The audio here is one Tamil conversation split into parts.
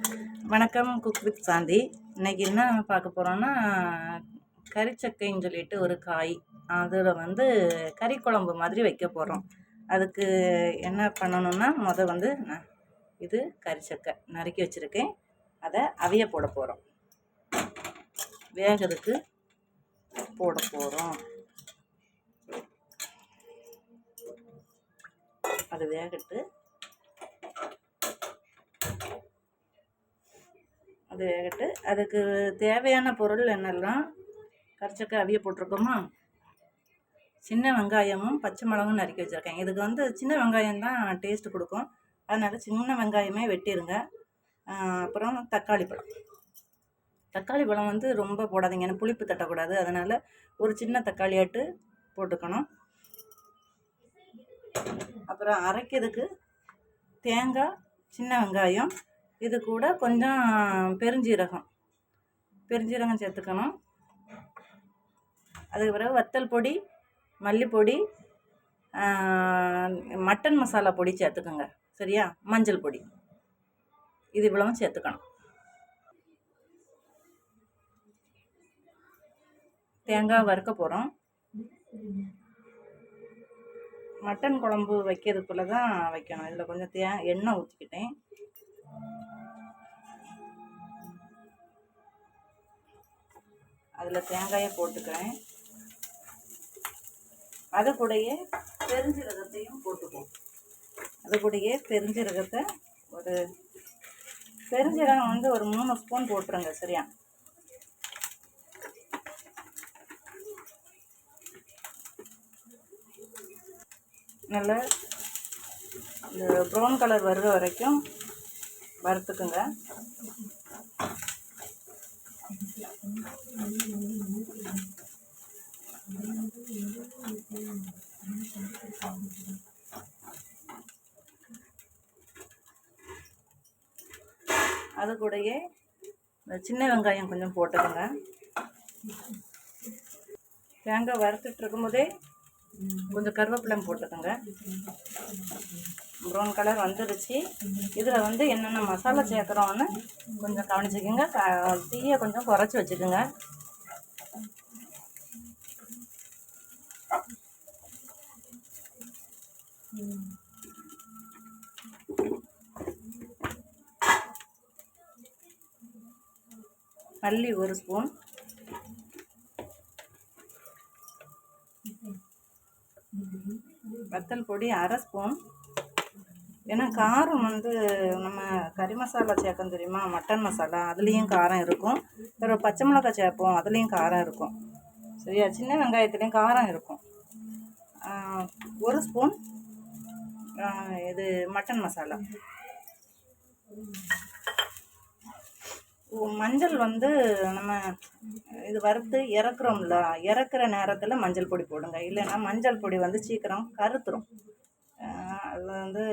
வணக்கம், குக் வித் சாந்தி. இன்னைக்கு என்ன பார்க்க போகிறோன்னா, கறிச்சக்கைன்னு சொல்லிட்டு ஒரு காய். அதில் வந்து கறி குழம்பு மாதிரி வைக்க போகிறோம். அதுக்கு என்ன பண்ணணும்னா, வந்து இது கறிச்சக்கை நறுக்கி வச்சுருக்கேன். அதை அவிய போட போகிறோம். வேகிறதுக்கு போட போகிறோம். அது வேகட்டு. அது வேகட்டு. அதுக்கு தேவையான பொருள் என்னெல்லாம், கறிச்சக்கை அவிய போட்டிருக்கோமா, சின்ன வெங்காயமும் பச்சை மிளகும் நறுக்கி வச்சுருக்கேன். இதுக்கு வந்து சின்ன வெங்காயம் தான் டேஸ்ட்டு கொடுக்கும். அதனால் சின்ன வெங்காயமே வெட்டிடுங்க. அப்புறம் தக்காளி பழம் வந்து ரொம்ப போடாதீங்க, ஏன்னா புளிப்பு தட்டக்கூடாது. அதனால் ஒரு சின்ன தக்காளியாட்டு போட்டுக்கணும். அப்புறம் அரைக்கிறதுக்கு தேங்காய், சின்ன வெங்காயம், இது கூட கொஞ்சம் பெருஞ்சீரகம் சேர்த்துக்கணும். அதுக்கு பிறகு வத்தல் பொடி, மல்லிப்பொடி, மட்டன் மசாலா பொடி சேர்த்துக்கோங்க. சரியா? மஞ்சள் பொடி, இது இவ்வளவும் சேர்த்துக்கணும். தேங்காய் வறுக்க போகிறோம். மட்டன் குழம்பு வைக்கிறதுக்குள்ளே தான் வைக்கணும். இதில் கொஞ்சம் எண்ணெய் ஊற்றிக்கிட்டேன். அதில் தேங்காயை போட்டுக்கிறேன். அது கூடயே பெருஞ்சீரகத்தையும் போட்டுக்குவோம். அது கூடயே பெருஞ்சீரகத்தை பெருஞ்சீரகம் வந்து ஒரு 3 ஸ்பூன் போட்டுருங்க. சரியா? நல்லா இந்த ப்ரௌன் கலர் வர்ற வரைக்கும் வறுத்துக்குங்க. அது கூடயே சின்ன வெங்காயம் கொஞ்சம் போட்டுக்கோங்க. தேங்காய் வறுத்துட்டு இருக்கும்போதே கொஞ்சம் கருவேப்பிலை போட்டுக்கோங்க. ப்ரௌன் கலர் வந்துடுச்சு. இதில் வந்து என்னென்ன மசாலா சேர்க்குறோன்னு கொஞ்சம் கவனிச்சுக்கோங்க. தீயை கொஞ்சம் குறைச்சி வச்சுக்கோங்க. மல்லி 1 ஸ்பூன், வத்தல் பொடி 1/2 ஸ்பூன். ஏன்னா காரம் வந்து நம்ம கறி மசாலா சேர்க்கணும் தெரியுமா, மட்டன் மசாலா, அதுலேயும் காரம் இருக்கும். அப்புறம் பச்சை மிளகாய் சேர்ப்போம், அதுலேயும் காரம் இருக்கும். சரியா? சின்ன வெங்காயத்துலேயும் காரம் இருக்கும். 1 ஸ்பூன் இது மட்டன் மசாலா. மஞ்சள் வந்து நம்ம இது வறுத்து இறக்குறோம்ல, இறக்குற நேரத்தில் மஞ்சள் பொடி போடுங்க. இல்லைன்னா மஞ்சள் பொடி வந்து சீக்கிரம் கருத்துரும். அது வந்து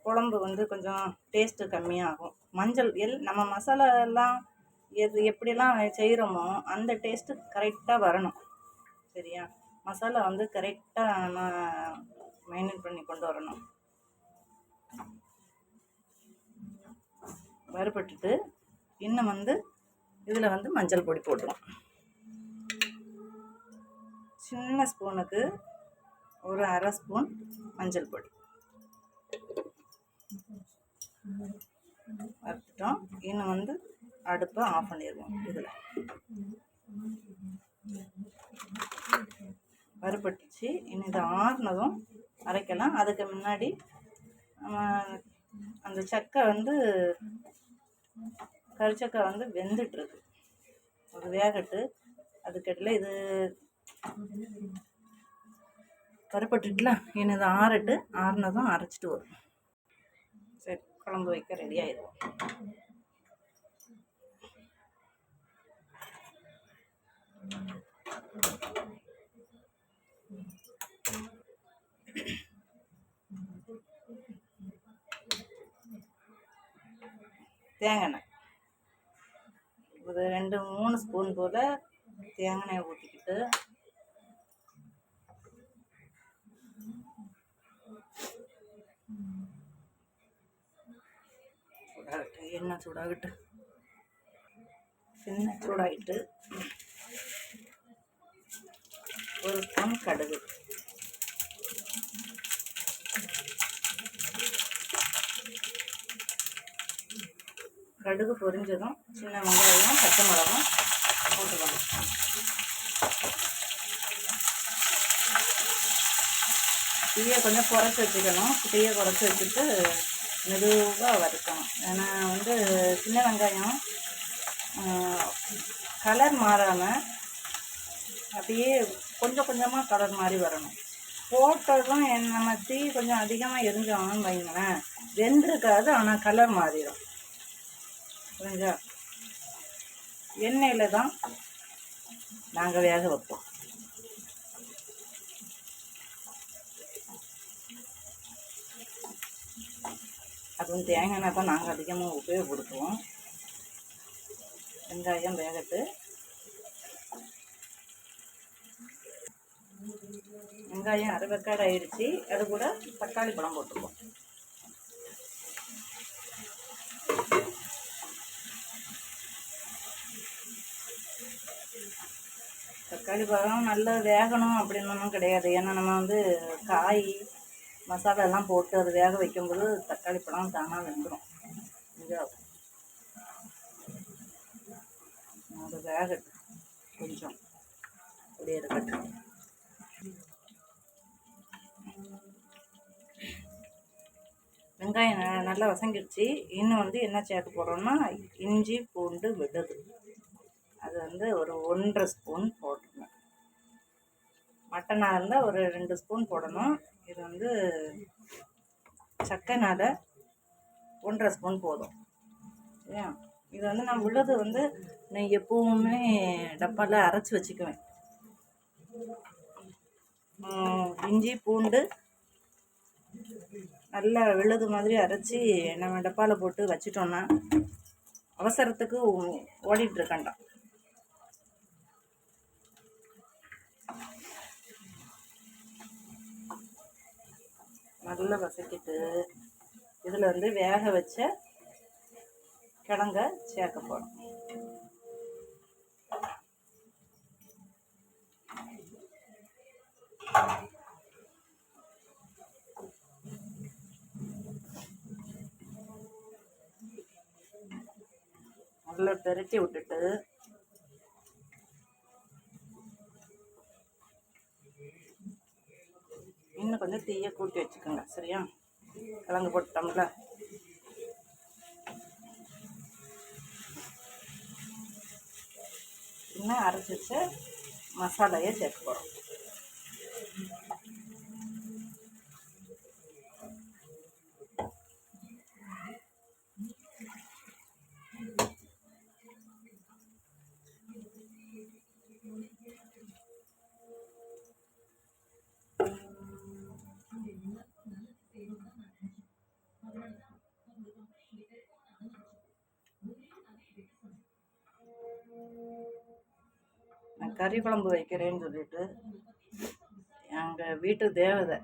குழம்பு வந்து கொஞ்சம் டேஸ்ட்டு கம்மியாகும். மஞ்சள் நம்ம மசாலா எல்லாம் எப்படிலாம் செய்கிறோமோ அந்த டேஸ்ட்டு கரெக்டாக வரணும். சரியா? மசாலா வந்து கரெக்டாக நம்ம மெயின்டைன் பண்ணி கொண்டு வரணும். வறுபட்டுட்டு இன்னும் வந்து இதில் வந்து மஞ்சள் பொடி போட்டுரும். சின்ன ஸ்பூனுக்கு ஒரு 1/2 ஸ்பூன் மஞ்சள் பொடி வறுத்துட்டோம். இன்னும் வந்து அடுப்பை ஆஃப் பண்ணிடுவோம். இதில் வறுபட்டுச்சு. இன்னும் இதை ஆறுனதும் அரைக்கலாம். அதுக்கு முன்னாடி அந்த சக்கை வந்து கறிச்சக்கை வந்து வெந்துட்டுருக்கு. அது வேகட்டு. அதுக்கடையில் இது வறுபட்டுட்டுலாம். இன்னும் இதை ஆறட்டு. ஆறுனதும் அரைச்சிட்டு வரும். சரி, குழம்பு வைக்க ரெடி ஆயிடும். தேங்காய் எண்ணெய் ஒரு 2-3 ஸ்பூன் போல் தேங்காய் எண்ணெயை ஊற்றிக்கிட்டு எண்ணெய் சூடாகிட்டு எண்ணெய் சூடாகிட்டு 1 ஸ்பூன் கடுகு, கடுகு பொரிஞ்சதும் சின்ன வெங்காயம் பச்சை மிளகாய் போட்டுக்கணும். தீயை கொஞ்சம் குறைச்சி வச்சுக்கணும். தீயை குறைச்சி வச்சுட்டு மெதுவாக வறுக்கணும். ஏன்னா வந்து சின்ன வெங்காயம் கலர் மாறாமல் அப்படியே கொஞ்சம் கொஞ்சமாக கலர் மாதிரி வரணும். போட்டதும் நம்ம தீ கொஞ்சம் அதிகமாக எரிஞ்சோம்னு வைங்களேன், வெந்திருக்காது, ஆனால் கலர் மாறிடும். புரிஞ்சா? எண்ணெயில் தான் நாங்கள் வேக வைப்போம். அதுவும் தேங்காய் எண்ணெய் தான் நாங்கள் அதிகமாக உபயோகப்படுத்துவோம். வெங்காயம் வேகட்டு. வெங்காயம் அரை வெக்காடு ஆயிடுச்சு. அது கூட தக்காளி பழம் போட்டுப்போம். தக்காளி பழம் நல்லா வேகணும் அப்படின்னு ஒன்றும் கிடையாது. ஏன்னா நம்ம வந்து காய் மசாலா எல்லாம் போட்டு அது வேக வைக்கும்போது தக்காளி பழம் தானாக வெந்துடும். அது வேகட்டும், கொஞ்சம் அப்படியே இருக்கட்டும். வெங்காயம் நல்லா வசங்கிடுச்சு. இன்னும் வந்து என்ன சேர்க்க போகிறோம்னா இஞ்சி பூண்டு விழுது. அது வந்து ஒரு 1.5 ஸ்பூன் போட்டுருங்க. மட்டனாக இருந்தால் ஒரு 2 ஸ்பூன் போடணும். இது வந்து சக்கைனால் 1.5 ஸ்பூன் போதும். சரியா? இது வந்து நான் விழுது வந்து நான் எப்பவுமே டப்பாவில் அரைச்சி வச்சுக்குவேன். இஞ்சி பூண்டு நல்லா விழுது மாதிரி அரைச்சி நம்ம டப்பாவில் போட்டு வச்சிட்டோன்னா அவசரத்துக்கு ஓடிட்டுருக்கண்டாம். நல்லா வசக்கிட்டு இதில் வந்து வேக வச்ச கிழங்க சேர்க்க போகிறோம். நல்லா பெரட்டி விட்டுட்டு இன்னும் கொஞ்சம் தீயை கூட்டி வச்சுக்கோங்க. சரியா? கிழங்கு போட்டோம்ல, இன்னும் அரைச்சி வச்ச மசாலையை சேர்க்க போகிறோம். நான் கறி குழம்பு வைக்கிறேன்னு சொல்லிட்டு எங்கள் வீட்டு தேவதை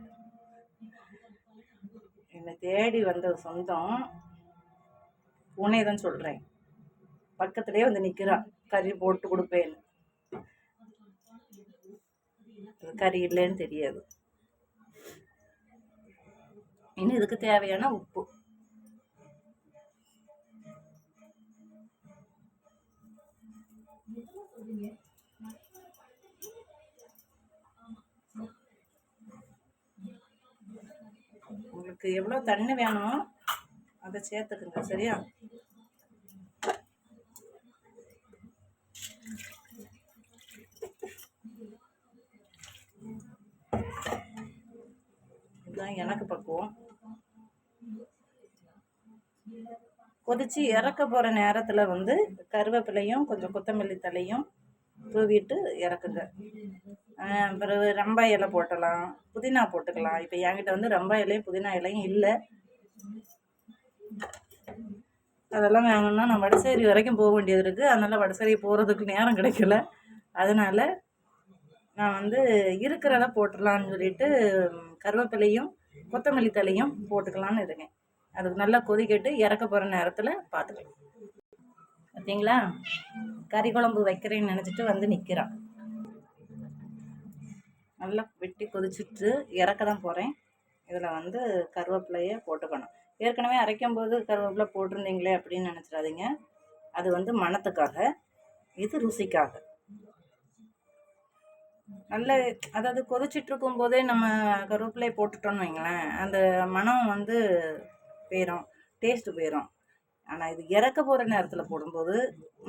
என்னை தேடி வந்த சொந்தம் உன்னை தான் சொல்கிறேன். பக்கத்துலேயே வந்து நிற்கிறா, கறி போட்டு கொடுப்பேன்னு. கறி இல்லைன்னு தெரியாது. இன்னும் இதுக்கு தேவையான உப்பு. உங்களுக்கு எவ்வளோ தண்ணி வேணுமோ அதை சேர்த்துக்குங்க. சரியா? இதுதான் எனக்கு பக்குவம். கொதிச்சு இறக்க போகிற நேரத்தில் வந்து கருவேப்பிலையும் கொஞ்சம் கொத்தமல்லி தலையும் தூவிட்டு இறக்குங்க. பிறகு ரம்பா இலை போட்டலாம், புதினா போட்டுக்கலாம். இப்போ என்கிட்ட வந்து ரம்பா இலையும் புதினா இலையும் இல்லை. அதெல்லாம் வேணும்னா நான் வடசேரி வரைக்கும் போக வேண்டியது இருக்குது. அதனால் வடசேரி போகிறதுக்கு நேரம் கிடைக்கல. அதனால் நான் வந்து இருக்கிறத போட்டுடலான்னு சொல்லிட்டு கருவேப்பிலையும் கொத்தமல்லி தலையும் போட்டுக்கலான்னு இருக்கேன். அதுக்கு நல்லா கொதிக்கட்டு இறக்க போகிற நேரத்தில் பார்த்துக்கலாம். பார்த்தீங்களா, கறி குழம்பு வைக்கிறேன்னு நினச்சிட்டு வந்து நிற்கிறான். நல்லா வெட்டி கொதிச்சுட்டு இறக்க தான் போகிறேன். இதில் வந்து கருவேப்பிலையை போட்டுக்கணும். ஏற்கனவே அரைக்கும் போது கருவேப்பிலை போட்டிருந்தீங்களே அப்படின்னு நினச்சிடாதீங்க. அது வந்து மணத்துக்காக, இது ருசிக்காக. நல்ல அதாவது கொதிச்சிட்ருக்கும் போதே நம்ம கருவேப்பிலையை போட்டுட்டோன்னு வைங்களேன், அந்த மணம் வந்து போயிடும், டேஸ்ட்டு போயிடும். ஆனால் இது இறக்க போகிற நேரத்தில் போடும்போது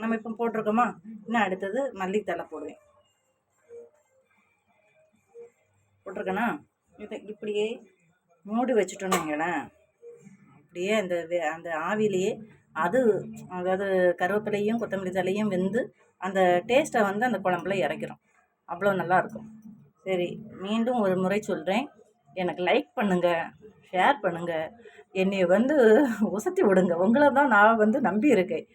நம்ம இப்போ போட்டிருக்கோமா, இன்னும் அடுத்தது மல்லித்தழை போடுவேன். போட்டிருக்கேன்னா இதை இப்படியே மூடி வச்சுட்டோன்னு வைங்களேன், அப்படியே அந்த ஆவிலேயே அது அதாவது கருவேப்பிலையும் கொத்தமல்லி தலையும் வெந்து அந்த டேஸ்ட்டை வந்து அந்த குழம்புல இறக்கிறோம். அவ்வளோ நல்லாயிருக்கும். சரி, மீண்டும் ஒரு முறை சொல்கிறேன், எனக்கு லைக் பண்ணுங்கள், ஷேர் பண்ணுங்கள், என்னை வந்து உசத்தி விடுங்க. உங்களை தான் நான் வந்து நம்பி இருக்கேன்.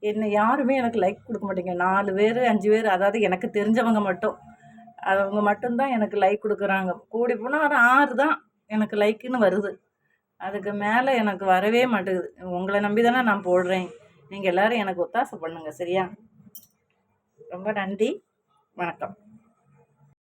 என்னை யாருமே எனக்கு லைக் கொடுக்க மாட்டேங்க. 4 பேர் 5 பேர், அதாவது எனக்கு தெரிஞ்சவங்க மட்டும், அவங்க மட்டும்தான் எனக்கு லைக் கொடுக்குறாங்க. கூடி போனால் ஒரு 6 தான் எனக்கு லைக்குன்னு வருது. அதுக்கு மேலே எனக்கு வரவே மாட்டேங்குது. உங்களை நம்பி தானே நான் போடுறேன். நீங்கள் எல்லோரும் எனக்கு ஒத்தாசை பண்ணுங்கள், சரியா? ரொம்ப நன்றி, வணக்கம்.